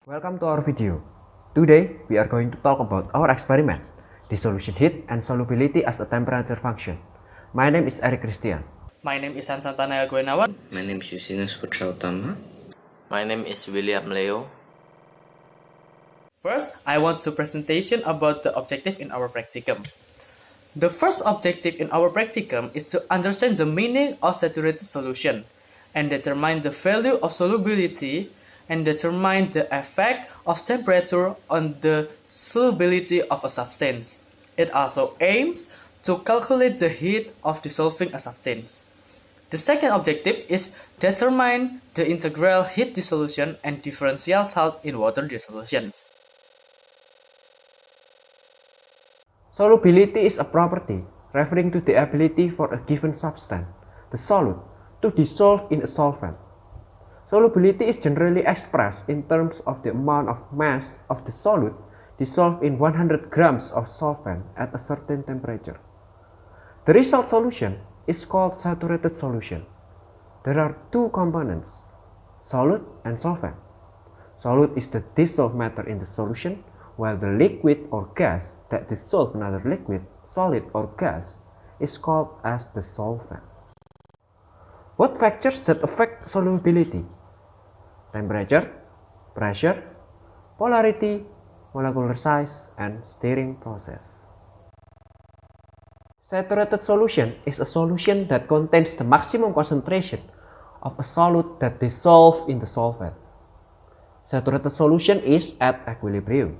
Welcome to our video. Today we are going to talk about our experiment, dissolution heat and solubility as a temperature function. My name is Erick Christian. My name is Nathanael G. My name is Justinus Putra U. My name is William Leo. First, I want to presentation about the objective in our practicum. The first objective in our practicum is to understand the meaning of saturated solution and determine the value of solubility and determine the effect of temperature on the solubility of a substance. It also aims to calculate the heat of dissolving a substance. The second objective is determine the integral heat dissolution and differential salt in water dissolutions. Solubility is a property referring to the ability for a given substance, the solute, to dissolve in a solvent. Solubility is generally expressed in terms of the amount of mass of the solute dissolved in 100 grams of solvent at a certain temperature. The result solution is called saturated solution. There are two components, solute and solvent. Solute is the dissolved matter in the solution, while the liquid or gas that dissolves another liquid, solid or gas, is called as the solvent. What factors that affect solubility? Temperature, pressure, polarity, molecular size, and stirring process. Saturated solution is a solution that contains the maximum concentration of a solute that dissolves in the solvent. Saturated solution is at equilibrium.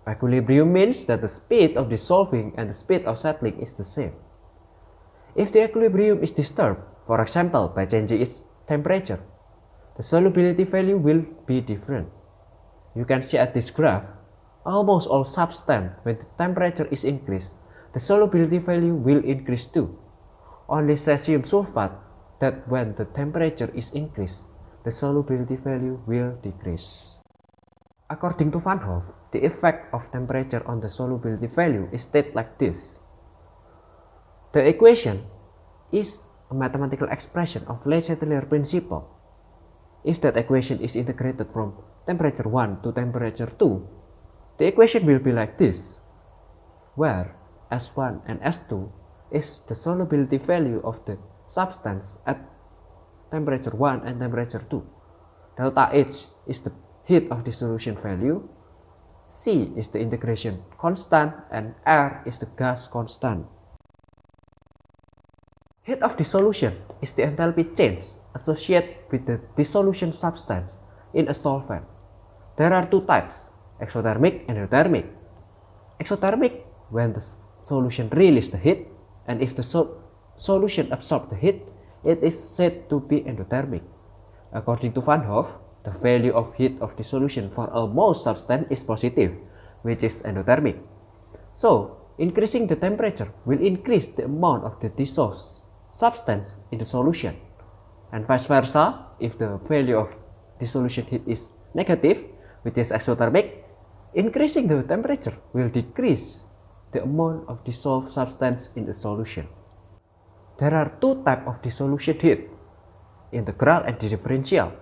Equilibrium means that the speed of dissolving and the speed of settling is the same. If the equilibrium is disturbed, for example by changing its temperature, the solubility value will be different. You can see at this graph, almost all substance when the temperature is increased, the solubility value will increase too. Only cesium sulfate that when the temperature is increased, the solubility value will decrease. According to Van Hoff, the effect of temperature on the solubility value is stated like this. The equation is a mathematical expression of Le Chatelier principle. If that equation is integrated from temperature 1 to temperature 2, the equation will be like this, where S1 and S2 is the solubility value of the substance at temperature 1 and temperature 2. Delta H is the heat of dissolution value, C is the integration constant, and R is the gas constant. Heat of dissolution is the enthalpy change associated with the dissolution substance in a solvent. There are two types, exothermic and endothermic. Exothermic, when the solution releases the heat, and if the solution absorbs the heat, it is said to be endothermic. According to Van Hoff, the value of heat of dissolution for almost substance is positive, which is endothermic. So, increasing the temperature will increase the amount of the dissolved substance in the solution, and vice versa. If the value of dissolution heat is negative, which is exothermic, increasing the temperature will decrease the amount of dissolved substance in the solution. There are two types of dissolution heat, integral and differential.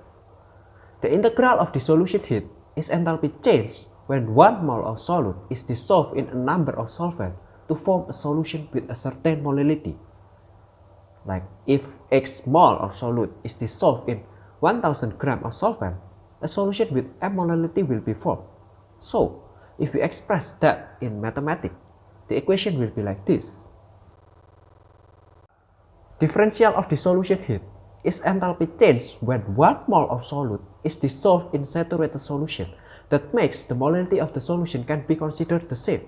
The integral of dissolution heat is enthalpy change when 1 mole of solute is dissolved in a number of solvents to form a solution with a certain molality. Like if X mole of solute is dissolved in 1000 grams of solvent, a solution with M molality will be formed. So, if we express that in mathematics, the equation will be like this. Differential of dissolution heat is enthalpy change when 1 mole of solute is dissolved in saturated solution. That makes the molality of the solution can be considered the same.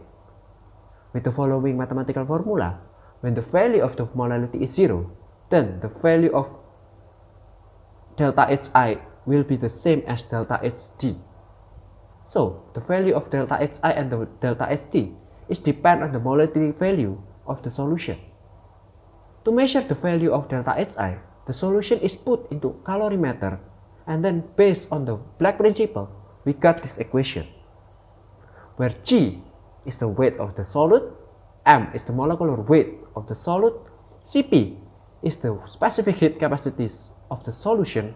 With the following mathematical formula, when the value of the molality is 0, then the value of delta Hi will be the same as delta Hd. So, the value of delta Hi and the delta Hd is depend on the molality value of the solution. To measure the value of delta Hi, the solution is put into calorimeter, and then based on the Black principle, we got this equation, where G is the weight of the solute, M is the molecular weight of the solute, Cp is the specific heat capacities of the solution,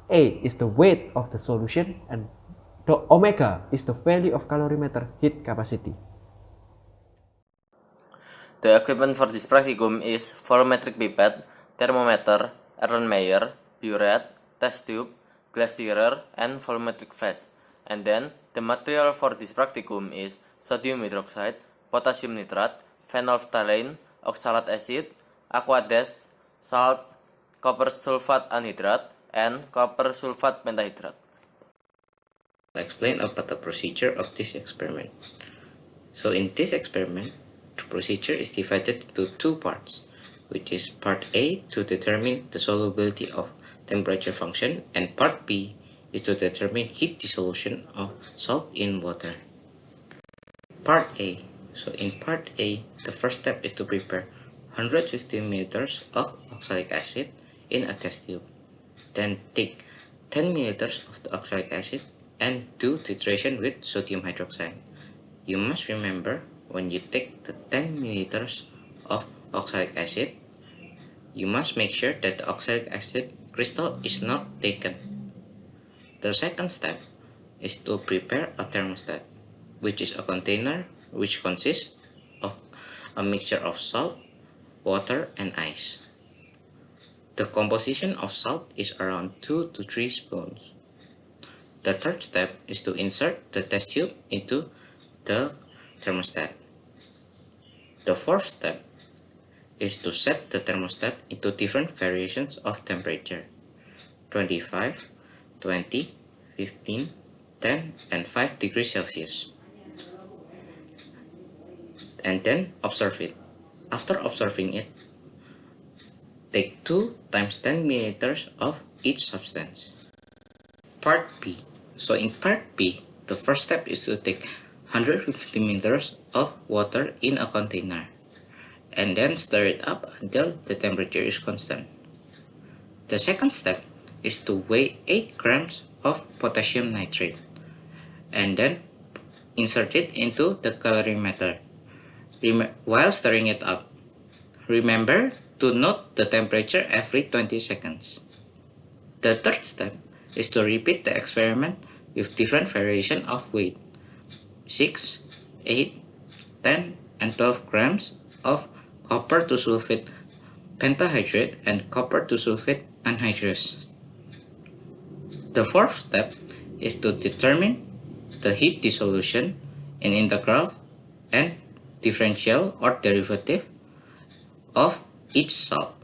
A is the weight of the solution, and The omega is the value of calorimeter heat capacity. The equipment for this practicum is volumetric pipette, thermometer, Erlenmeyer, burette, test tube, glass stirrer, and volumetric flask. And then, the material for this practicum is sodium hydroxide, potassium nitrate, phenolphthalein, oxalate acid, aqua dash, salt, copper sulfate anhydride, and copper sulfate pentahydrate. I'll explain about the procedure of this experiment. So in this experiment, the procedure is divided into two parts, which is part A to determine the solubility of temperature function, and part B is to determine heat dissolution of salt in water. Part A. So in part A, the first step is to prepare 150 ml of oxalic acid in a test tube. Then take 10 ml of the oxalic acid and do titration with sodium hydroxide. You must remember, when you take the 10 ml of oxalic acid, you must make sure that the oxalic acid crystal is not taken. The second step is to prepare a thermostat, which is a container which consists of a mixture of salt, water, and ice. The composition of salt is around 2 to 3 spoons. The third step is to insert the test tube into the thermostat. The fourth step is to set the thermostat into different variations of temperature: 25, 20, 15, 10, and 5 degrees Celsius. And then observe it. After observing it, take 2 times 10 milliliters of each substance. Part B. So in part B, the first step is to take 150 milliliters of water in a container, and then stir it up until the temperature is constant. The second step is to weigh 8 grams of potassium nitrate, and then insert it into the calorimeter. While stirring it up, remember to note the temperature every 20 seconds. The third step is to repeat the experiment with different variation of weight: 6, 8, 10, and 12 grams of copper to sulfate pentahydrate and copper to sulfate anhydrous. The fourth step is to determine the heat dissolution in integral and differential or derivative of each salt.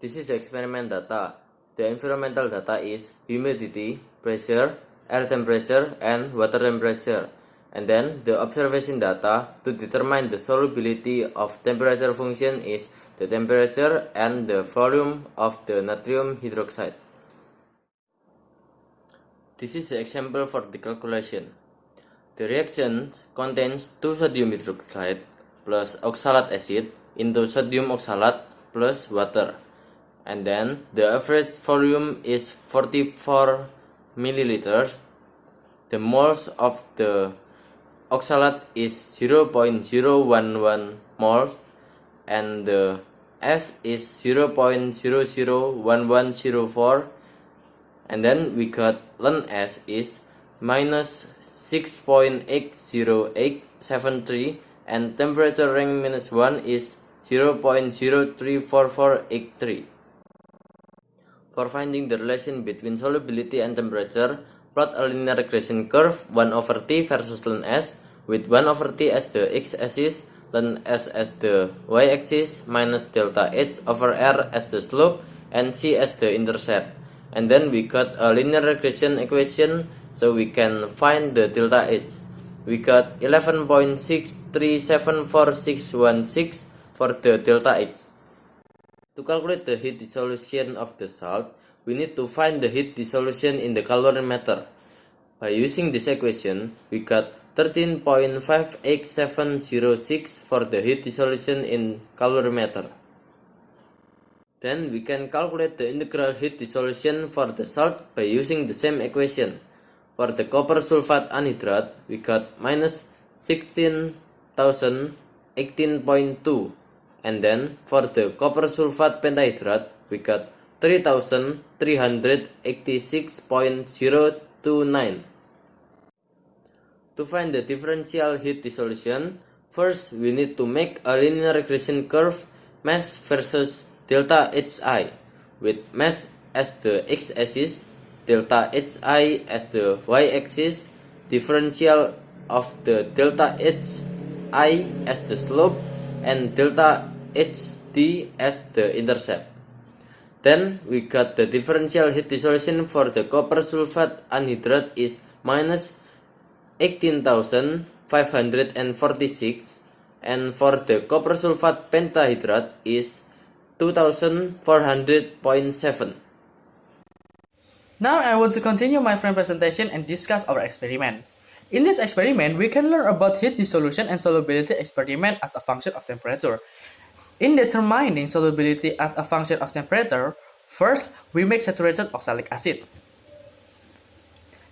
This is experiment data. The environmental data is humidity, pressure, air temperature, and water temperature. And then the observation data to determine the solubility of temperature function is the temperature and the volume of the natrium hydroxide. This is the example for the calculation. The reaction contains 2 sodium hydroxide plus oxalate acid into sodium oxalate plus water. And then the average volume is 44 milliliters. The moles of the oxalate is 0.011 moles and the S is 0.001104, and then we got ln S is minus 6.80873 and temperature range minus 1 is 0.034483. For finding the relation between solubility and temperature, plot a linear regression curve 1 over t versus ln S, with 1 over t as the x-axis, ln S as the y-axis, minus delta h over r as the slope, and c as the intercept. And then we got a linear regression equation, so we can find the delta h. We got 11.637416 for the delta h. To calculate the heat dissolution of the salt, we need to find the heat dissolution in the calorimeter. By using this equation, we got 13.58706 for the heat dissolution in calorimeter. Then we can calculate the integral heat dissolution for the salt by using the same equation. For the copper sulfate anhydride, we got minus 16,018.2, and then for the copper sulfate pentahydrate, we got 3,386.029. To find the differential heat dissolution, first we need to make a linear regression curve mass versus delta Hi, with mass as the x-axis, delta Hi as the y-axis, differential of the delta Hi as the slope, and delta Hd as the intercept. Then we got the differential heat dissolution for the copper sulfate anhydride is minus 18,546, and for the copper sulfate pentahydride is 2,400.7. Now I want to continue my friend presentation and discuss our experiment. In this experiment, we can learn about heat dissolution and solubility experiment as a function of temperature. In determining solubility as a function of temperature, first we make saturated oxalic acid.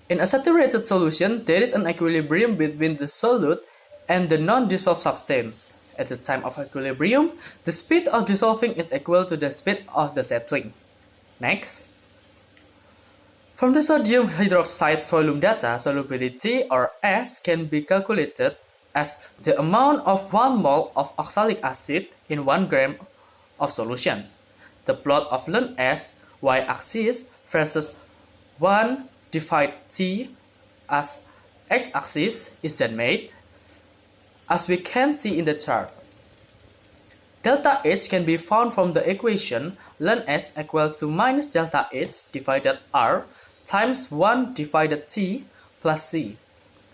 In a saturated solution, there is an equilibrium between the solute and the non-dissolved substance. At the time of equilibrium, the speed of dissolving is equal to the speed of the settling. Next, from the sodium hydroxide volume data, solubility, or S, can be calculated as the amount of 1 mole of oxalic acid in 1 gram of solution. The plot of ln S, y-axis, versus 1 divided T as x-axis is then made, as we can see in the chart. Delta H can be found from the equation ln S equal to minus delta H divided R times 1 divided T plus C,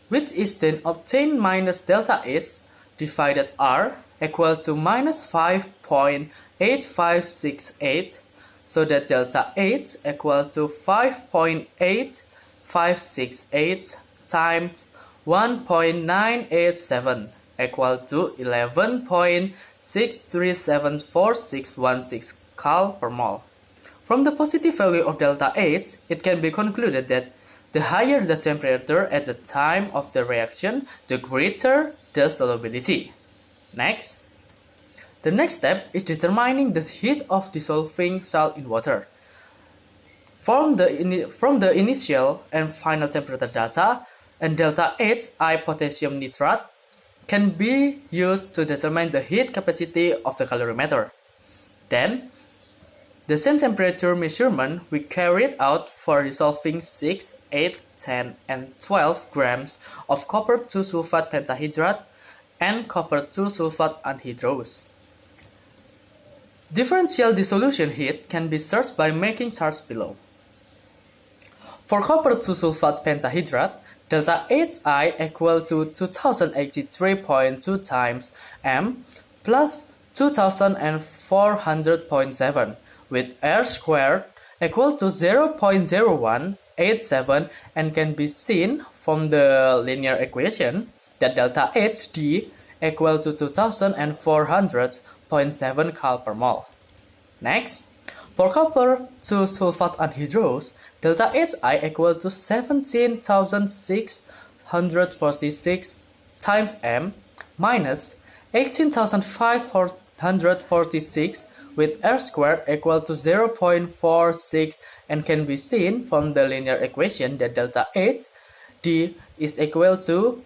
which is then obtained minus delta H divided R equal to minus 5.8568, so that delta H equal to 5.8568 times 1.987 equal to 11.6374616 cal per mole. From the positive value of delta H, it can be concluded that the higher the temperature at the time of the reaction, the greater the solubility. Next, the next step is determining the heat of dissolving salt in water. From the initial and final temperature data, and delta Hi potassium nitrate can be used to determine the heat capacity of the calorimeter. Then, the same temperature measurement we carried out for dissolving 6, 8, 10, and 12 grams of copper 2 sulfate pentahydride and copper 2 sulfate anhydrous. Differential dissolution heat can be searched by making charts below. For copper 2 sulfate pentahydride, delta Hi equal to 2083.2 times m plus 2400.7 with R squared equal to 0.0187, and can be seen from the linear equation that delta Hd equal to 2400.7 cal per mole. Next, for copper 2 sulfate anhydrous, delta Hi equal to 17,646 times m minus 18,546 with R squared equal to 0.46, and can be seen from the linear equation that delta Hd is equal to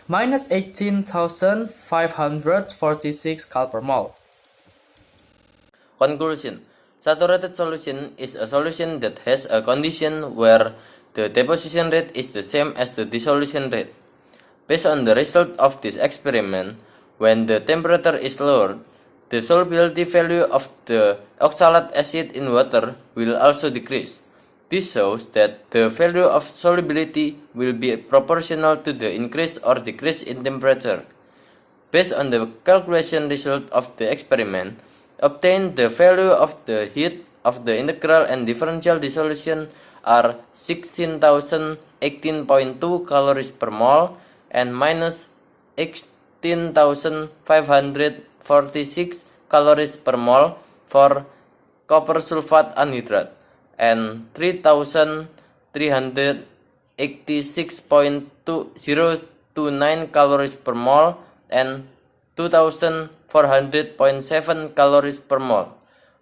minus 18,546 cal per mole. Conclusion: saturated solution is a solution that has a condition where the deposition rate is the same as the dissolution rate. Based on the result of this experiment, when the temperature is lowered, the solubility value of the oxalate acid in water will also decrease. This shows that the value of solubility will be proportional to the increase or decrease in temperature. Based on the calculation result of the experiment, obtain the value of the heat of the integral and differential dissolution are 16,018.2 calories per mole and minus 18,546 calories per mole for copper sulfate anhydride and 3,386.029 calories per mole and 2,400.7 calories per mole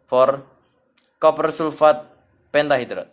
for copper sulfate pentahydride.